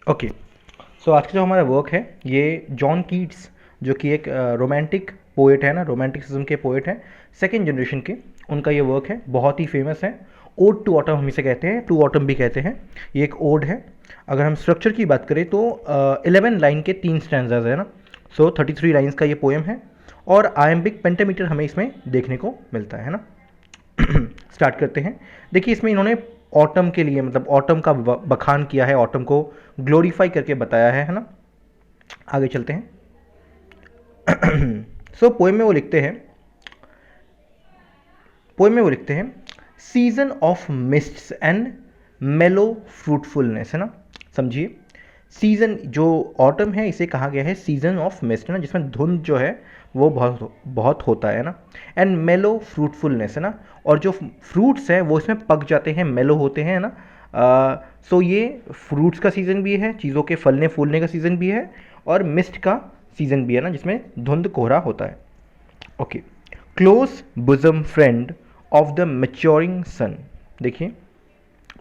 Okay, सो आज का जो हमारा वर्क है ये जॉन कीट्स, जो कि एक रोमांटिक पोएट है ना, रोमांटिसिज्म के पोएट हैं, सेकेंड जनरेशन के, उनका ये वर्क है, बहुत ही फेमस है। ओड टू ऑटम हम इसे कहते हैं, टू ऑटम भी कहते हैं। ये एक ओड है। अगर हम स्ट्रक्चर की बात करें तो 11 लाइन के 3 स्टैंजाज है ना, सो 33 लाइन्स का ये पोएम है और आयम्बिक पेंटामीटर हमें इसमें देखने को मिलता है ना। स्टार्ट करते हैं। देखिए इसमें इन्होंने ऑटम के लिए, मतलब ऑटम का बखान किया है, ऑटम को ग्लोरीफाई करके बताया है ना। आगे चलते हैं। सो पोएम में वो लिखते हैं सीजन ऑफ मिस्ट्स एंड मेलो फ्रूटफुलनेस, है ना। समझिए, सीजन जो ऑटम है इसे कहा गया है सीजन ऑफ मिस्ट, है ना, जिसमें धुंध जो है वो बहुत बहुत होता है ना। एंड मेलो फ्रूटफुलनेस, है ना, और जो फ्रूट्स हैं वो इसमें पक जाते हैं, मेलो होते हैं ना। सो ये फ्रूट्स का सीज़न भी है, चीज़ों के फलने फूलने का सीज़न भी है, और मिस्ट का सीज़न भी है ना, जिसमें धुंध कोहरा होता है। Okay, close bosom friend of the maturing sun. देखिए,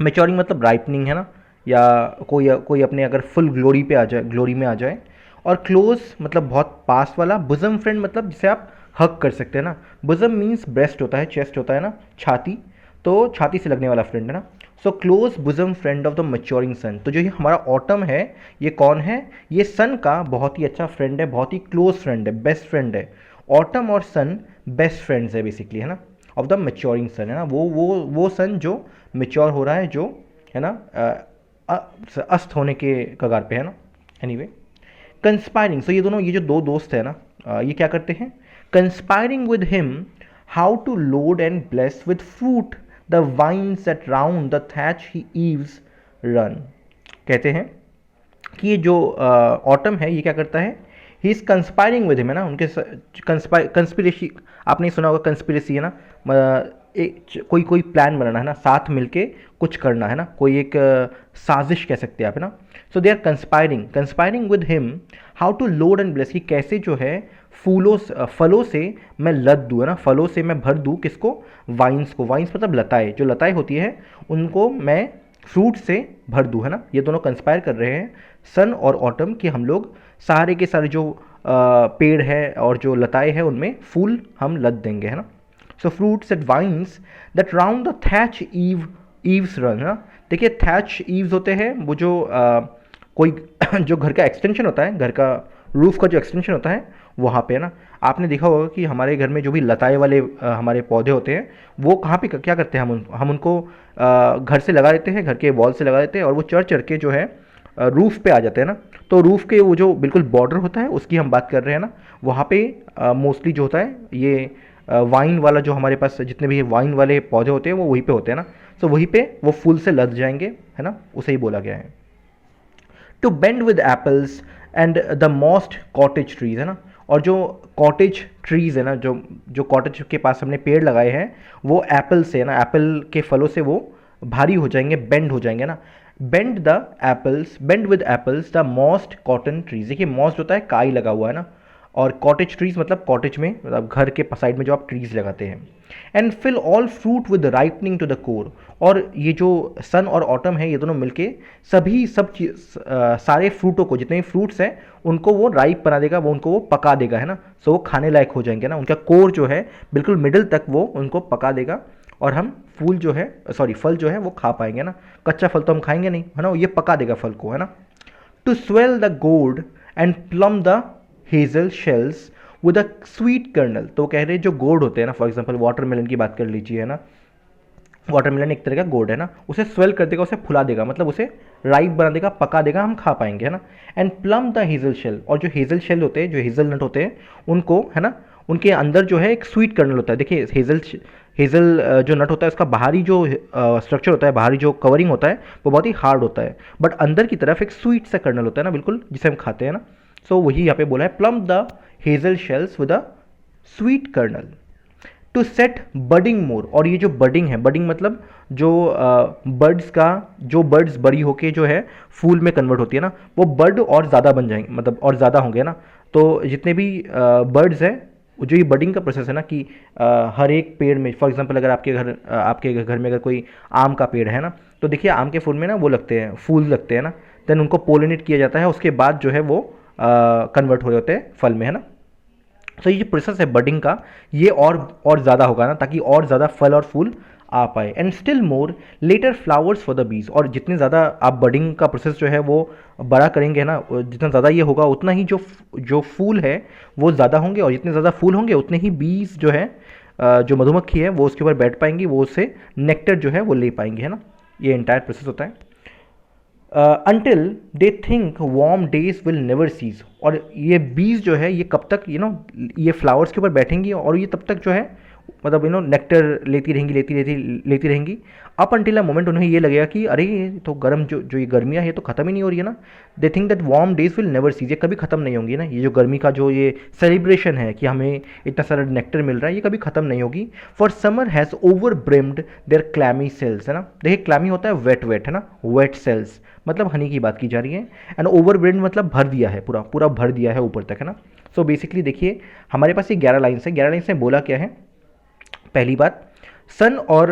मैच्योरिंग मतलब राइपनिंग, है ना, या कोई कोई अपने अगर फुल ग्लोरी पे आ जाए, ग्लोरी में आ जाए। और क्लोज मतलब बहुत पास वाला, बुजम फ्रेंड मतलब जिसे आप हक कर सकते हैं ना। बुजम मीन्स ब्रेस्ट होता है, चेस्ट होता है ना, छाती, तो छाती से लगने वाला फ्रेंड है ना। So close bosom friend of the maturing sun. तो जो ये हमारा ऑटम है ये कौन है? ये सन का बहुत ही अच्छा फ्रेंड है, बहुत ही क्लोज फ्रेंड है, बेस्ट फ्रेंड है। ऑटम और सन बेस्ट फ्रेंड्स है बेसिकली, है ना, ऑफ द मैच्योरिंग सन, है ना। वो सन जो मेच्योर हो रहा है, जो है ना अस्त होने के कगार पे है ना। एनीवे, कंस्पायरिंग, सो ये दोनों, ये जो दो दोस्त है ना, ये क्या करते हैं? Conspiring with him how to load and bless with fruit the vines at round the thatch he eaves run. कहते हैं कि ये जो ऑटम है ये क्या करता है? He is conspiring with him, है ना, उनके कंस्पिरेसी, आपने सुना होगा कंस्पिरेसी, है ना, कोई कोई प्लान बनाना, है ना, साथ मिलके कुछ करना, है ना, कोई एक साजिश कह सकते हैं आप, है ना। So they are conspiring with him how to load and bless, कि कैसे जो है फलों से मैं लद दूँ, है ना, फलों से मैं भर दूँ किसको? वाइन्स को। वाइन्स मतलब लताएं, जो लताएं होती है उनको मैं फ्रूट से भर दूँ, है ना। ये दोनों कंस्पायर कर रहे हैं, सन और ऑटम, कि हम लोग सारे के सारे जो पेड़ है और जो लताएं हैं उनमें फूल हम लद देंगे, है ना। So fruits at vines that round the thatch eaves run, है ना। देखिए, थैच ईव्स होते हैं वो जो कोई जो घर का एक्सटेंशन होता है, घर का रूफ का जो एक्सटेंशन होता है वहाँ पे, है ना। आपने देखा होगा कि हमारे घर में जो भी लताए वाले हमारे पौधे होते हैं वो कहाँ पे क्या करते हैं, हम उनको घर से लगा देते हैं, घर के वॉल से लगा देते हैं, और वो चढ़ चढ़ के जो है रूफ़ पे आ जाते हैं ना। तो रूफ़ के वो जो बिल्कुल बॉर्डर होता है उसकी हम बात कर रहे हैं ना, वहाँ पे मोस्टली जो होता है ये वाइन वाला, जो हमारे पास जितने भी वाइन वाले पौधे होते हैं वो वहीं पे होते हैं ना। सो वहीं पे वो फूल से लद जाएंगे, है ना, उसे ही बोला गया है। To bend with apples and the most cottage trees, है ना। और जो कॉटेज ट्रीज है ना, जो जो कॉटेज के पास हमने पेड़ लगाए हैं वो एप्पल से, है ना, एप्पल के फलों से वो भारी हो जाएंगे, बेंड हो जाएंगे ना। Bend with apples the most cotton trees. देखिए, मोस्ट होता है काई लगा हुआ है ना, और कॉटेज ट्रीज मतलब कॉटेज में, मतलब घर के साइड में जो आप ट्रीज लगाते हैं। And fill all fruit with ripening to the core. और ये जो सन और ऑटम है ये दोनों मिलके सब चीज सारे फ्रूटों को, जितने भी फ्रूट्स हैं उनको वो राइप बना देगा, वो उनको वो पका देगा, है ना। सो वो खाने लायक हो जाएंगे ना, उनका कोर जो है बिल्कुल मिडिल तक वो उनको पका देगा, और हम फल जो है वो खा पाएंगे ना। कच्चा फल तो हम खाएंगे नहीं, है ना, ये पका देगा फल को, है ना। To swell the gourd and plum the hazel shells with a sweet kernel. तो कह रहे हैं जो गोड होते हैं ना, फॉर एग्जांपल वाटरमेलन की बात कर लीजिए, है ना, वाटरमेलन एक तरह का गोड है ना, उसे स्वेल कर देगा, उसे फुला देगा, मतलब उसे राइप बना देगा, पका देगा, हम खा पाएंगे, है ना। And plum the hazel shell, और जो हेजल शेल होते हैं, जो हेजल नट होते हैं उनको, है ना, उनके अंदर जो है एक स्वीट कर्नल होता है। देखिए, हेजल जो नट होता है उसका बाहरी जो स्ट्रक्चर होता है, बाहरी जो कवरिंग होता है वो बहुत ही हार्ड होता है, बट अंदर की तरफ एक स्वीट सा कर्नल होता है ना, बिल्कुल जिसे हम खाते हैं ना। सो वही यहाँ पे बोला है, plump the hazel shells with a sweet kernel to set budding more. और ये जो बडिंग है, बडिंग मतलब जो बर्ड्स बड़ी होके जो है फूल में कन्वर्ट होती है ना, वो बर्ड और ज़्यादा बन जाएंगे, मतलब और ज़्यादा होंगे ना। तो जितने भी बर्ड्स हैं, जो ये बडिंग का प्रोसेस है ना, कि हर एक पेड़ में, फॉर एग्जांपल अगर आपके घर में अगर कोई आम का पेड़ है ना, तो देखिए आम के फूल में ना वो लगते हैं, फूल लगते हैं ना। देन उनको पोलिनेट किया जाता है, उसके बाद जो है वो कन्वर्ट हो रहे होते हैं फल में, है ना। तो ये जो प्रोसेस है बडिंग का, ये और ज़्यादा होगा ना, ताकि और ज़्यादा फल और फूल आ पाए। And still more later flowers for the bees, और जितने ज़्यादा आप बडिंग का प्रोसेस जो है वो बड़ा करेंगे ना, जितना ज़्यादा ये होगा उतना ही जो फूल है वो ज़्यादा होंगे, और जितने ज़्यादा फूल होंगे उतने ही बीज जो है जो मधुमक्खी है वो उसके ऊपर बैठ पाएंगी, वो उससे नेक्टर जो है वो ले पाएंगे, है ना। ये इंटायर प्रोसेस होता है। Until they think warm days will never cease, और ये बीज जो है ये कब तक ये फ्लावर्स के ऊपर बैठेंगी, और ये तब तक जो है मतलब नेक्टर लेती रहेंगी अप अनटिल अ मोमेंट उन्हें ये लगेगा कि अरे ये तो गर्म जो ये गर्मियाँ है तो ख़त्म ही नहीं हो रही है ना। They think that warm days will never cease, ये कभी ख़त्म नहीं होंगी ना, ये जो गर्मी का जो ये सेलिब्रेशन है कि हमें इतना सारा नेक्टर मिल रहा है, ये कभी ख़त्म नहीं होगी। For summer has over brimmed their clammy cells, है ना। देखिए क्लैमी होता है वेट वेट, है ना, वेट सेल्स मतलब हनी की बात की जा रही है, एंड ओवर ब्रिम्ड मतलब भर दिया है, पूरा पूरा भर दिया है ऊपर तक, है ना। सो बेसिकली देखिए हमारे पास ये 11 लाइन्स है, 11 लाइन्स में बोला क्या है। पहली बात, सन और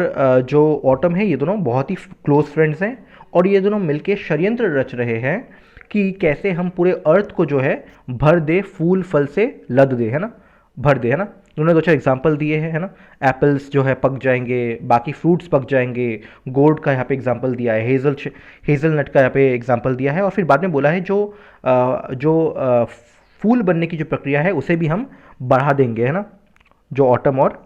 जो ऑटम है ये दोनों बहुत ही क्लोज फ्रेंड्स हैं, और ये दोनों मिलके षड्यंत्र रच रहे हैं कि कैसे हम पूरे अर्थ को जो है भर दे, फूल फल से लद दे, है ना, भर दे, है ना। उन्होंने दो चार एग्जाम्पल दिए हैं, है ना। एप्पल्स जो है पक जाएंगे, बाकी फ्रूट्स पक जाएंगे, गोल्ड का यहाँ पे एग्जाम्पल दिया है, हेज़लनट का यहाँ पे एग्जाम्पल दिया है, और फिर बाद में बोला है जो फूल बनने की जो प्रक्रिया है उसे भी हम बढ़ा देंगे, है ना। जो ऑटम और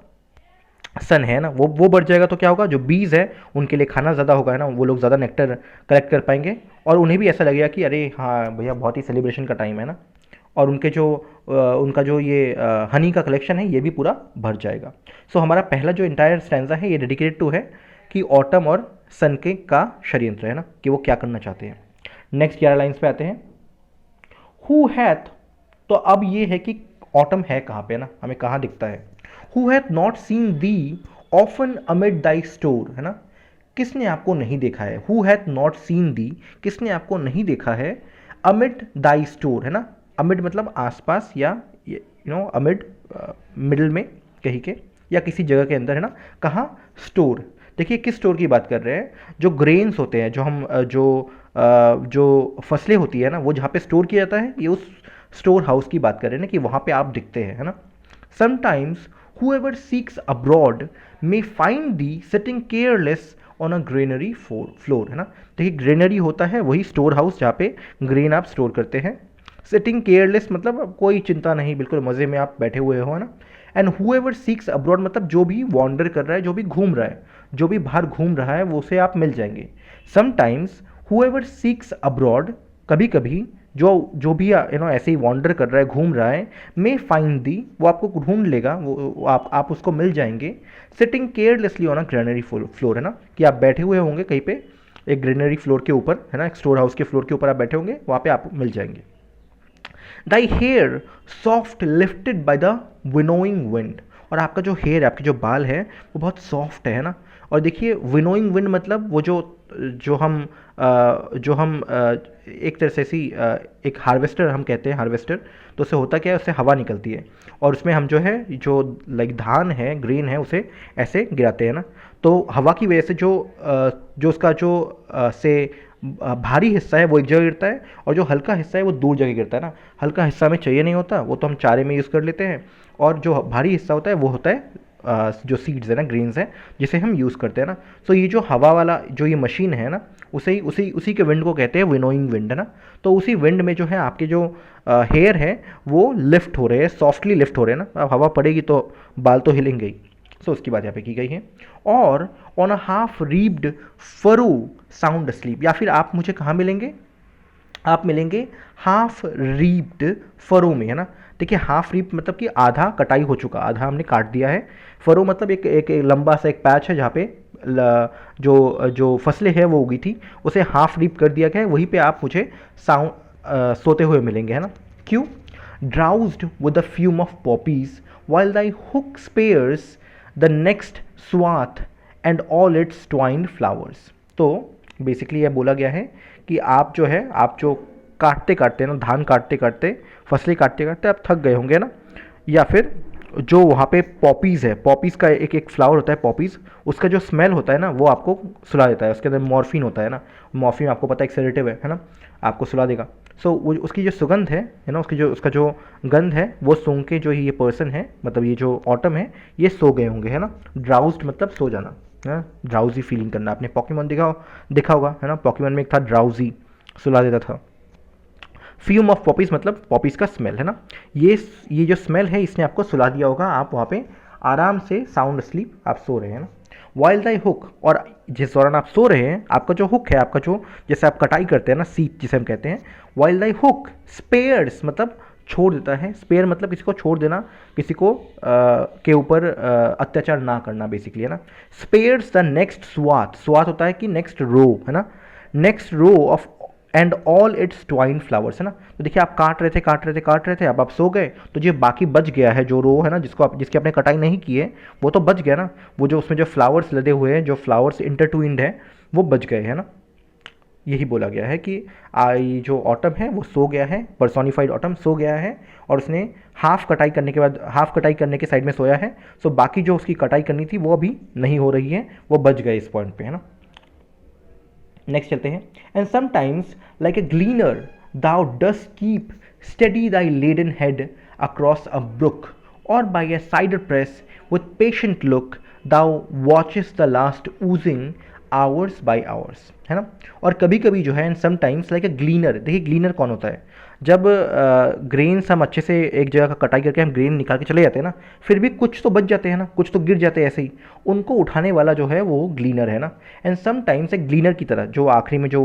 सन है ना वो बढ़ जाएगा तो क्या होगा, जो बीज है उनके लिए खाना ज़्यादा होगा, है ना, वो लोग ज़्यादा नेक्टर कलेक्ट कर पाएंगे, और उन्हें भी ऐसा लगेगा कि अरे हाँ भैया बहुत ही सेलिब्रेशन का टाइम है ना, और उनका जो ये हनी का कलेक्शन है ये भी पूरा भर जाएगा। सो हमारा पहला जो इंटायर स्टैंजा है ये डेडिकेटेड टू है कि ऑटम और सन के का षड्यंत्र, है ना, कि वो क्या करना चाहते हैं। नेक्स्ट 11 लाइन्स पे आते हैं। हु हैथ, तो अब ये है कि ऑटम है कहाँ पे, है ना, हमें कहाँ दिखता है। Who hath not seen thee often amid thy store, है ना, किसने आपको नहीं देखा है। Who hath not seen thee, किसने आपको नहीं देखा है, amid thy store, है ना, amid मतलब आसपास या amid मिडिल में कहीं के या किसी जगह के अंदर, है ना। कहाँ, स्टोर। देखिए किस स्टोर की बात कर रहे हैं, जो ग्रेन्स होते हैं, जो हम जो फसलें होती है ना वो जहाँ पे स्टोर किया जाता है, ये उस स्टोर हाउस की बात कर रहे हैं ना, कि वहाँ पे आप दिखते हैं, है ना। Sometimes whoever seeks abroad may find thee sitting careless on a granary floor, है ना। देखिए ग्रेनरी होता है वही स्टोर हाउस जहाँ पे ग्रेन आप स्टोर करते हैं। सिटिंग केयरलेस मतलब कोई चिंता नहीं, बिल्कुल मज़े में आप बैठे हुए हो, है ना। एंड whoever seeks abroad मतलब जो भी वॉन्डर कर रहा है, जो भी घूम रहा है, जो भी बाहर घूम रहा है वो उसे आप मिल जाएंगे। समटाइम्स whoever seeks abroad, कभी कभी जो भी ऐसे ही वॉन्डर कर रहा है, घूम रहा है, मे फाइंड दी, वो आपको ढूंढ लेगा, वो आप उसको मिल जाएंगे। Sitting carelessly on a granary floor, है ना, कि आप बैठे हुए होंगे कहीं पे एक ग्रेनरी फ्लोर के ऊपर, है ना, एक स्टोर हाउस के फ्लोर के ऊपर आप बैठे होंगे, वहाँ पे आप मिल जाएंगे। Thy hair soft lifted by the winnowing wind, और आपका जो हेयर, आपके जो बाल है वो बहुत सॉफ्ट है ना। और देखिए विनोइंग विंड मतलब वो जो हम एक तरह से ऐसी एक हार्वेस्टर हम कहते हैं, हार्वेस्टर, तो उससे होता क्या है, उससे हवा निकलती है, और उसमें हम जो है जो लाइक धान है, ग्रेन है, उसे ऐसे गिराते हैं ना। तो हवा की वजह से जो उसका भारी हिस्सा है वो एक जगह गिरता है, और जो हल्का हिस्सा है वो दूर जगह गिरता है ना। हल्का हिस्सा हमें चाहिए नहीं होता, वो तो हम चारे में यूज़ कर लेते हैं, और जो भारी हिस्सा होता है वो होता है जो सीड्स है ना, ग्रेन्स हैं, जिसे हम यूज़ करते हैं ना। सो ये जो हवा वाला जो ये मशीन है ना, उसी के विंड को कहते हैं विनोइंग विंड, है ना। तो उसी विंड में जो है आपके जो हेयर है वो लिफ्ट हो रहे हैं, सॉफ्टली लिफ्ट हो रहे हैं ना। अब हवा पड़ेगी तो बाल तो हिलेंगे ही। सो उसकी बात यहाँ पे की गई है। और on a half reaped furrow sound sleep, या फिर आप मुझे कहाँ मिलेंगे, आप मिलेंगे हाफ रीप्ड फरो में, है ना। देखिए हाफ रीप मतलब कि आधा कटाई हो चुका, आधा हमने काट दिया है। फरो मतलब एक लंबा सा एक पैच है जहाँ पे जो फसलें हैं वो उगी थी, उसे हाफ रीप कर दिया गया है, वहीं पे आप मुझे सोते हुए मिलेंगे, है ना। क्यों, drowsed with the fume of poppies while thy hook spares the next swath and all its twined flowers। तो बेसिकली यह बोला गया है कि आप जो काटते काटते ना, धान काटते काटते, फसलें काटते काटते आप थक गए होंगे ना, या फिर जो वहाँ पे पॉपीज़ है, पॉपीज़ का एक फ्लावर होता है पॉपीज़, उसका जो स्मेल होता है ना वो आपको सुला देता है, उसके अंदर मॉर्फिन होता है ना। मॉर्फिन आपको पता है एक सेडेटिव है ना। आपको सुला देगा। सो वो उसकी जो सुगंध है ना, उसका जो गंध है वो सूंघ के जो ये पर्सन है, मतलब ये जो ऑटम है, ये सो गए होंगे, है ना। ड्राउज्ड मतलब सो जाना, है, ड्राउजी फीलिंग करना। आपने पॉकीमॉन देखा होगा, है ना, पॉकीमॉन में एक था ड्राउजी, सुला देता था। फ्यूम ऑफ पॉपीज़ मतलब पॉपीज़ का स्मेल, है ना। ये जो स्मेल है इसने आपको सुला दिया होगा, आप वहाँ पे आराम से साउंड स्लीप आप सो रहे हैं ना। वाइल दाई हुक, और जिस दौरान आप सो रहे हैं आपका जो हुक है, आपका जो जैसे आप कटाई करते हैं ना, सीप जिसे हम कहते हैं, वाइल दाई हुक स्पेयर्स मतलब छोड़ देता है। स्पेयर मतलब किसी को छोड़ देना, किसी को के ऊपर अत्याचार ना करना बेसिकली, है ना। Spares the next swath, swath होता है कि नेक्स्ट रो, है ना, next row of and all its twine flowers, है ना। तो देखिए आप काट रहे थे, अब आप सो गए तो जो बाकी बच गया है, जो रो है ना, जिसकी आपने कटाई नहीं की है, वो तो बच गया ना। वो जो उसमें जो फ्लावर्स लदे हुए हैं, जो फ्लावर्स इंटरट्विन्ड है, वो बच गए, है ना। यही बोला गया है कि आई जो ऑटम है वो सो गया है, पर्सोनिफाइड ऑटम सो गया है, और उसने हाफ कटाई करने के बाद, हाफ कटाई करने के साइड में सोया है। सो बाकी जो उसकी कटाई करनी थी वो अभी नहीं हो रही है, वो बच गए इस पॉइंट पे, है ना। नेक्स्ट चलते हैं। And sometimes like a gleaner thou dost keep steady thy laden head across a brook, और by a cider press with patient look thou watches the last oozing hours by hours, है ना। और कभी कभी जो है, and sometimes like a gleaner, देखिए gleaner कौन होता है, जब ग्रेन्स हम अच्छे से एक जगह का कटाई करके हम ग्रेन निकाल के चले जाते हैं ना, फिर भी कुछ तो बच जाते हैं ना, कुछ तो गिर जाते हैं ऐसे ही, उनको उठाने वाला जो है वो ग्लीनर है ना। एंड समटाइम्स एक ग्लीनर की तरह जो आखिरी में जो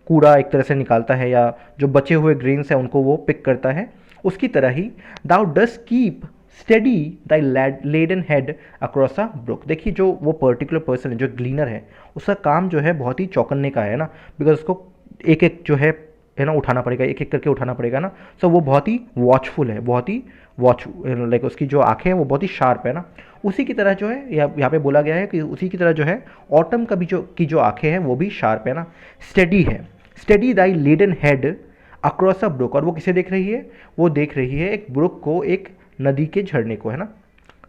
कूड़ा एक तरह से निकालता है, या जो बचे हुए ग्रेन्स हैं उनको वो पिक करता है, उसकी तरह ही thou dost keep steady thy laden head across a brook. देखिए जो वो पर्टिकुलर पर्सन है जो ग्लीनर है, उसका काम जो है बहुत ही चौंकने का है ना, बिकॉज उसको एक एक जो है ना उठाना पड़ेगा, एक एक करके उठाना पड़ेगा ना। सो वो बहुत ही वॉचफुल है, बहुत ही वॉच, लाइक उसकी जो आंखें हैं वो बहुत ही शार्प है ना। उसी की तरह जो है यहाँ पे बोला गया है कि उसी की तरह जो है ऑटम का भी जो आंखें हैं वो भी शार्प है ना, स्टडी है। Steady thy laden head across a brook, और वो किसे देख रही है, वो देख रही है एक ब्रुक को, एक नदी के झरने को, है ना।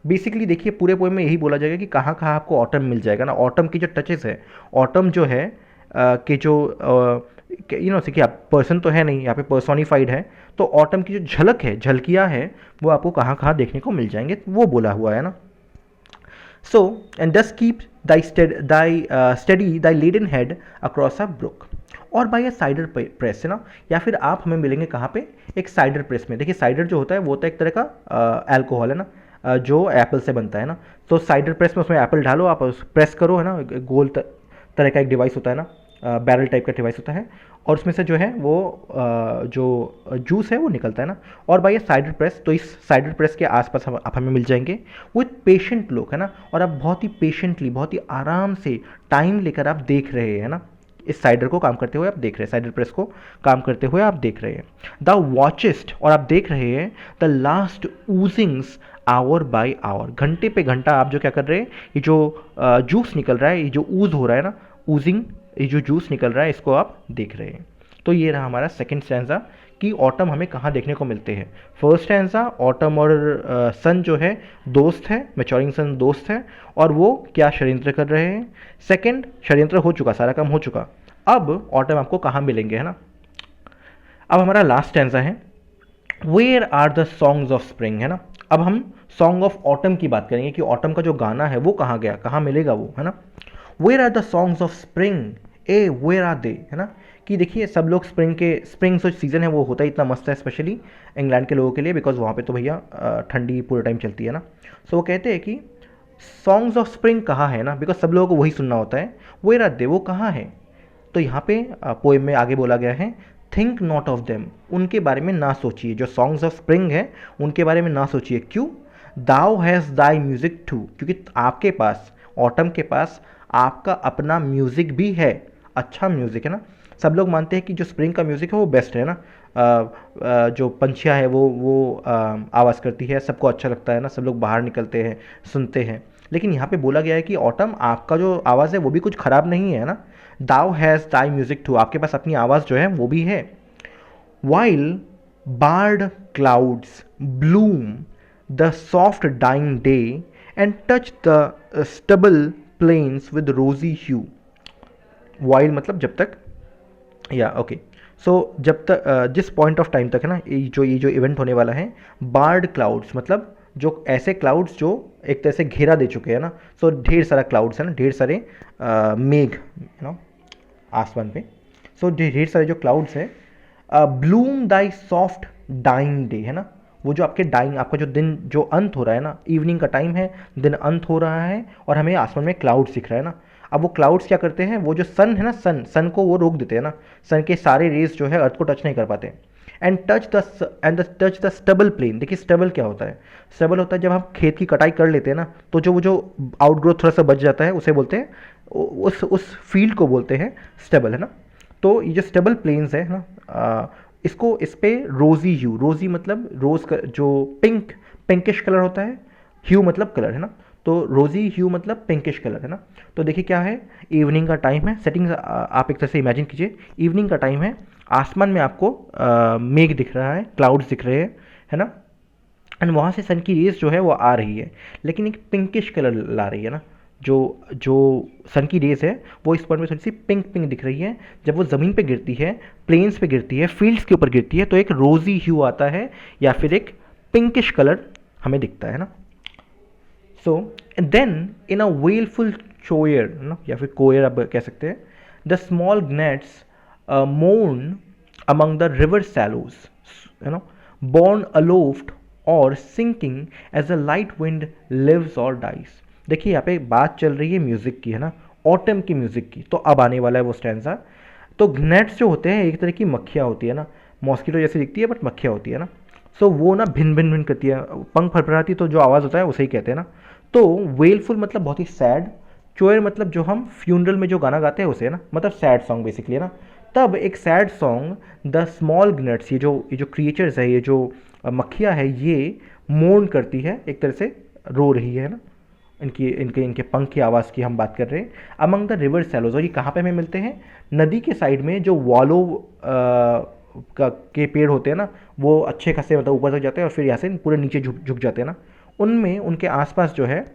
बेसिकली देखिए पूरे पोएम में यही बोला जाएगा कि कहाँ कहाँ आपको ऑटम मिल जाएगा ना। ऑटम की जो टचेस है, ऑटम जो है कि जो से कि आप पर्सन तो है नहीं यहाँ पे, पर्सोनिफाइड है, तो ऑटम की जो झलक है, झलकियाँ है, वो आपको कहाँ कहाँ देखने को मिल जाएंगे, वो बोला हुआ है ना। So and dust keep thy study thy laden head across a brook, और बाई अ साइडर प्रेस, है ना। या फिर आप हमें मिलेंगे कहाँ पे, एक साइडर प्रेस में। देखिए साइडर जो होता है वो तो एक तरह का अल्कोहल है ना, जो एप्पल से बनता है ना। तो साइडर प्रेस में उसमें एप्पल डालो, आप प्रेस करो, है ना, गोल तरह का एक डिवाइस होता है ना, बैरल टाइप का डिवाइस होता है, और उसमें से जो है वो जो जूस है वो निकलता है ना। और बाई साइडर प्रेस, तो इस साइडर प्रेस के आसपास आप हमें मिल जाएंगे विथ पेशेंट लुक, है ना। और आप बहुत ही पेशेंटली, बहुत ही आराम से टाइम लेकर आप देख रहे हैं ना, इस साइडर को काम करते हुए आप देख रहे हैं, साइडर प्रेस को काम करते हुए आप देख रहे हैं। द वॉचेस्ट, और आप देख रहे हैं the last oozings hour by hour, घंटे पे घंटा आप जो क्या कर रहे हैं, ये जो जूस निकल रहा है, ये जो ऊज हो रहा है ना, ऊजिंग, ये जो जूस निकल रहा है, इसको आप देख रहे हैं। तो ये रहा हमारा सेकंड स्टैंजा कि ऑटम हमें कहाँ देखने को मिलते हैं। फर्स्ट स्टैंजा, ऑटम और सन जो है दोस्त है, मैच्योरिंग सन दोस्त है, और वो क्या षड्यंत्र कर रहे हैं। सेकंड, षड्यंत्र हो चुका, सारा काम हो चुका, अब ऑटम आपको कहाँ मिलेंगे, है ना। अब हमारा लास्ट स्टैंजा है, where are the songs of spring, है ना। अब हम सॉन्ग ऑफ ऑटम की बात करेंगे कि ऑटम का जो गाना है वो कहाँ गया, कहाँ मिलेगा वो, है ना। Where are the songs of spring, ay where are they, है ना। कि देखिए सब लोग स्प्रिंग जो सीज़न है वो होता है इतना मस्त है, स्पेशली इंग्लैंड के लोगों के लिए, बिकॉज वहाँ पे तो भैया ठंडी पूरे टाइम चलती है ना। सो वो कहते हैं कि सॉन्ग्स ऑफ स्प्रिंग कहाँ है ना, बिकॉज सब लोगों को वही सुनना होता है। वेयर आर दे, वो कहाँ है। तो यहाँ पे पोएम में आगे बोला गया है, थिंक नॉट ऑफ देम, उनके बारे में ना सोचिए, जो सॉन्ग्स ऑफ स्प्रिंग है उनके बारे में ना सोचिए। क्यों, दाउ हैज़ दाई म्यूजिक टू, क्योंकि आपके पास, ऑटम के पास आपका अपना म्यूज़िक भी है, अच्छा म्यूज़िक है ना। सब लोग मानते हैं कि जो स्प्रिंग का म्यूज़िक है वो बेस्ट है ना, जो पंछियाँ है वो आवाज़ करती है, सबको अच्छा लगता है ना, सब लोग बाहर निकलते हैं, सुनते हैं। लेकिन यहाँ पे बोला गया है कि ऑटम आपका जो आवाज़ है वो भी कुछ ख़राब नहीं है ना। Thou has thy music too, आपके पास अपनी आवाज़ जो है वो भी है। While barred clouds bloom the soft dying day and touch the stubble plains with rosy hue. While मतलब जब तक, या ओके, जब तक जिस पॉइंट ऑफ टाइम तक है ना, ये जो इवेंट होने वाला है, बार्ड क्लाउड्स मतलब जो ऐसे क्लाउड्स जो एक तरह से घेरा दे चुके हैं ना, ढेर सारा क्लाउड्स है ना, ढेर सारे मेघ यू नो आसमान पे, ढेर सारे जो क्लाउड्स है, ब्लूम दाई सॉफ्ट डाइंग डे है ना, वो जो आपके डाइंग, आपका जो दिन जो अंत हो रहा है ना, इवनिंग का टाइम है, दिन अंत हो रहा है और हमें आसमान में क्लाउड्स दिख रहा है ना। अब वो क्लाउड्स क्या करते हैं, वो जो सन है ना, सन को वो रोक देते हैं ना, सन के सारे रेज जो है अर्थ को टच नहीं कर पाते। And touch the stubble plain. देखिए स्टबल क्या होता है, स्टबल होता है जब हम खेत की कटाई कर लेते हैं ना, तो जो वो जो आउटग्रोथ थोड़ा सा बच जाता है उसे बोलते हैं, उस फील्ड को बोलते हैं स्टबल है ना। तो ये जो स्टेबल प्लेन्स है ना, इसको इस पे रोजी ह्यू, रोजी मतलब रोज का जो पिंकिश कलर होता है, ह्यू मतलब कलर है ना, तो रोजी ह्यू मतलब पिंकिश कलर है ना। तो देखिए क्या है, इवनिंग का टाइम है, सेटिंग आप एक तरह से इमेजिन कीजिए, इवनिंग का टाइम है, आसमान में आपको मेघ दिख रहा है, क्लाउड्स दिख रहे हैं, है ना, एंड वहाँ से सन की रेज जो है वो आ रही है, लेकिन एक पिंकिश कलर ला रही है ना, जो जो सन की रेज है वो इस पॉइंट में थोड़ी सी पिंक पिंक दिख रही है। जब वो ज़मीन पे गिरती है, प्लेन्स पे गिरती है, फील्ड्स के ऊपर गिरती है, तो एक रोजी ह्यू आता है या फिर एक पिंकिश कलर हमें दिखता है ना। सो देन इन अ वेलफुल चोयर ना, या फिर कोयर आप कह सकते हैं, the small gnats mourn among the river sallows, you know, born aloft और sinking as a light wind lives or dies। देखिए यहाँ पे बात चल रही है म्यूजिक की है ना, ऑटम की म्यूजिक की, तो अब आने वाला है वो स्टैंजा। तो ग्नेट्स जो होते हैं एक तरह की मक्खियाँ होती है ना, मॉस्किटो जैसी दिखती है बट मक्खियाँ होती है ना। वो ना भिन भिन भिन करती है, पंख फड़फड़ाती है, तो जो आवाज़ होता है उसे ही कहते हैं ना। तो वेलफुल मतलब बहुत ही सैड, चोयर मतलब जो हम फ्यूनरल में जो गाना गाते हैं उसे है ना, मतलब सैड सॉन्ग बेसिकली है ना। तब एक सैड सॉन्ग द स्मॉल ग्नेट्स, ये जो क्रिएचर्स है, ये जो मक्खियाँ है, ये मोर्न करती है, एक तरह से रो रही है ना, इनकी इनके इनके पंख की आवाज़ की हम बात कर रहे हैं। अमंग द रिवर सैलोज, और ये कहाँ पे हमें मिलते हैं, नदी के साइड में जो वॉलो के पेड़ होते हैं ना, वो अच्छे खासे मतलब ऊपर तक जाते हैं और फिर यहाँ से पूरे नीचे झुक झुक जाते हैं ना, उनमें उनके आसपास जो है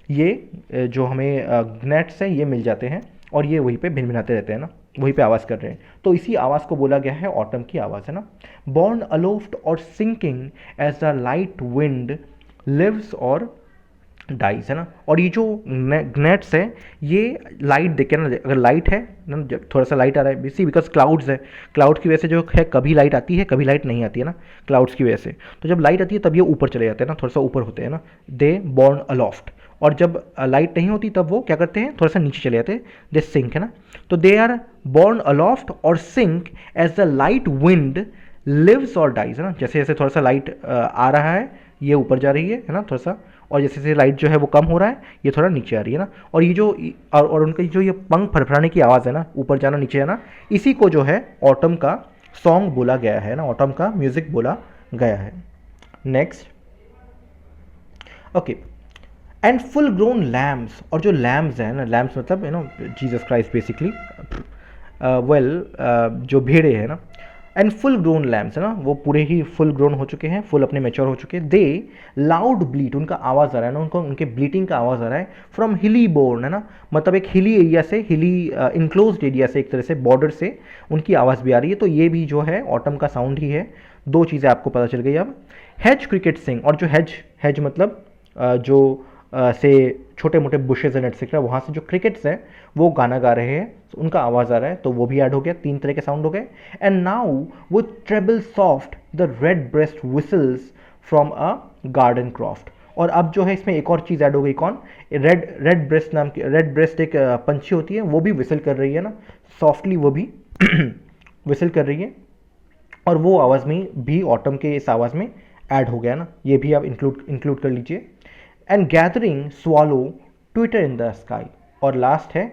ये जो हमें ग्नेट्स हैं ये मिल जाते हैं और ये वहीं पे भिनभिनाते रहते हैं ना, वहीं पे आवाज़ कर रहे हैं। तो इसी आवाज़ को बोला गया है ऑटम की आवाज़ है ना। Borne aloft or sinking as the light wind lives or dies है ना। और ये जो ग्नेट्स है ये लाइट देखे ना, अगर लाइट है ना, जब थोड़ा सा लाइट आ रहा है बेसी बिकॉज क्लाउड्स है, क्लाउड की वजह से जो है कभी लाइट आती है कभी लाइट नहीं आती है ना, क्लाउड्स की वजह से। तो जब लाइट आती है तब ये ऊपर चले जाते हैं ना, थोड़ा सा ऊपर होते हैं ना, दे बॉर्न अलोफ्ट। और जब लाइट नहीं होती तब वो क्या करते हैं, थोड़ा सा नीचे चले जाते हैं, दे सिंक है ना। तो they are borne aloft or sink as the light wind lives or dies है ना। जैसे जैसे थोड़ा सा लाइट आ रहा है ये ऊपर जा रही है ना थोड़ा सा, और जैसे जैसे लाइट जो है वो कम हो रहा है ये थोड़ा नीचे आ रही है ना। और ये जो और उनका जो ये पंख फड़फड़ाने की आवाज़ है ना, ऊपर जाना नीचे आना, इसी को जो है ऑटम का सॉन्ग बोला गया है ना, ऑटम का म्यूजिक बोला गया है। Next, okay, and full grown lambs, और जो लैम्स हैं ना, लैम्स मतलब you know Jesus Christ basically, जो भेड़े हैं ना, एंड फुल ग्रोन लैम्स है ना, वो पूरे ही फुल ग्रोन हो चुके हैं, फुल अपने मेच्योर हो चुके हैं। दे लाउड ब्लीट, उनका आवाज़ आ रहा है ना, उनको उनके ब्लीटिंग का आवाज़ आ रहा है फ्रॉम हिली बोर्न है ना, मतलब एक हिली एरिया से, हिली इनक्लोज्ड एरिया से, एक तरह से बॉर्डर से उनकी आवाज़ भी आ रही है। तो ये भी जो है ऑटम का साउंड ही है। दो चीज़ें आपको पता चल गई अब। हेज क्रिकेट सिंग, और जो हेज मतलब जो से छोटे मोटे बुशेज एंड एटसेट्रा, वहाँ से जो क्रिकेट्स हैं वो गाना गा रहे हैं, उनका आवाज़ आ रहा है, तो वो भी ऐड हो गया, तीन तरह के साउंड हो गए। And now with treble soft the redbreast whistles from a garden croft. और अब जो है इसमें एक और चीज़ ऐड हो गई, कौन, रेड ब्रेस्ट नाम की, रेड ब्रेस्ट एक पंछी होती है, वो भी विसल कर रही है ना, सॉफ्टली वो भी विसल कर रही है, और वो आवाज़ में भी ऑटम के इस आवाज़ में ऐड हो गया ना, ये भी आप इंक्लूड कर लीजिए। And gathering swallow Twitter in the sky, और लास्ट है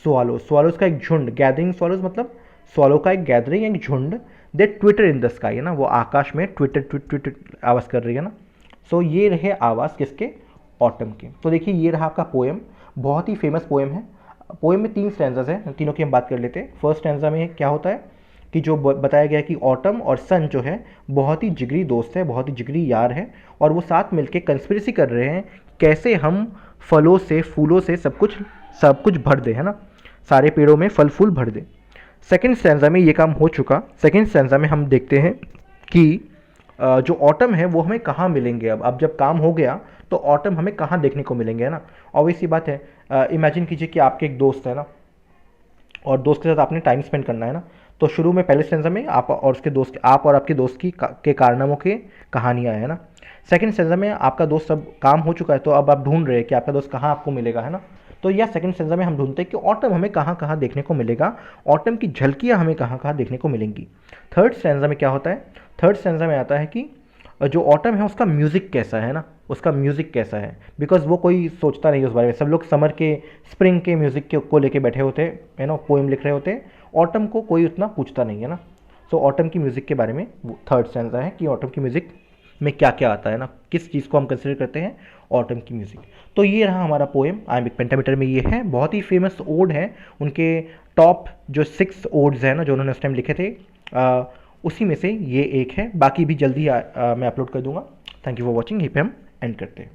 स्वालोज का एक झुंड, गैदरिंग स्वालोज मतलब स्वालो का एक गैदरिंग, एक झुंड, दे ट्विटर इन द स्काई है ना, वो आकाश में ट्विटर आवाज़ कर रही है ना। सो ये रहे आवाज़ किसके, ऑटम के। तो देखिए ये रहा आपका पोएम, बहुत ही फेमस पोएम है। पोएम में 3 स्टैंजाज हैं, तीनों की हम बात कर लेते हैं। फर्स्ट स्टैंजा में क्या होता है कि जो बताया गया कि ऑटम और सन जो है बहुत ही जिगरी दोस्त है, बहुत ही जिगरी यार है, और वो साथ मिलके कंस्पिरेसी कर रहे हैं कैसे हम फलों से फूलों से सब कुछ भर दे है ना, सारे पेड़ों में फल फूल भर दे। सेकेंड स्टैंजा में ये काम हो चुका। सेकेंड स्टैंजा में हम देखते हैं कि जो ऑटम है वो हमें कहाँ मिलेंगे। अब जब काम हो गया तो ऑटम हमें कहाँ देखने को मिलेंगे, है ना। ऑब्वियस सी बात है, इमेजिन कीजिए कि आपके एक दोस्त है ना, और दोस्त के साथ आपने टाइम स्पेंड करना है ना। तो शुरू में पहले स्टेंजा में आप और उसके दोस्त, आप और आपके दोस्त के कारनामों के कहानियाँ है ना। सेकंड स्टेंजा में आपका दोस्त सब काम हो चुका है, तो अब आप ढूंढ रहे हैं कि आपका दोस्त कहाँ आपको मिलेगा, है ना। तो यह सेकंड स्टेंजा में हम ढूंढते हैं कि ऑटम हमें कहाँ कहाँ देखने को मिलेगा, ऑटम की झलकियाँ हमें कहाँ कहाँ देखने को मिलेंगी। थर्ड स्टेंजा में क्या होता है, थर्ड स्टेंजा में आता है कि जो ऑटम है उसका म्यूज़िक कैसा है ना, उसका म्यूज़िक कैसा है। बिकॉज वो कोई सोचता नहीं उस बारे में, सब लोग समर के, स्प्रिंग के म्यूज़िक को लेके बैठे होते हैं, है ना, पोएम लिख रहे होते हैं। ऑटम को कोई उतना पूछता नहीं है ना। सो ऑटम की म्यूज़िक के बारे में वो थर्ड स्टैंजा है कि ऑटम की म्यूज़िक में क्या क्या आता है ना, किस चीज़ को हम कंसिडर करते हैं ऑटम की म्यूज़िक। तो ये रहा हमारा पोएम आयम्बिक पेंटामीटर में। ये है बहुत ही फेमस ओड है, उनके टॉप जो 6 ओड्स हैं ना जो उन्होंने उस टाइम लिखे थे, उसी में से ये एक है। बाकी भी जल्दी मैं अपलोड कर दूंगा। Thank you for watching. यहीं पे हम एंड करते हैं।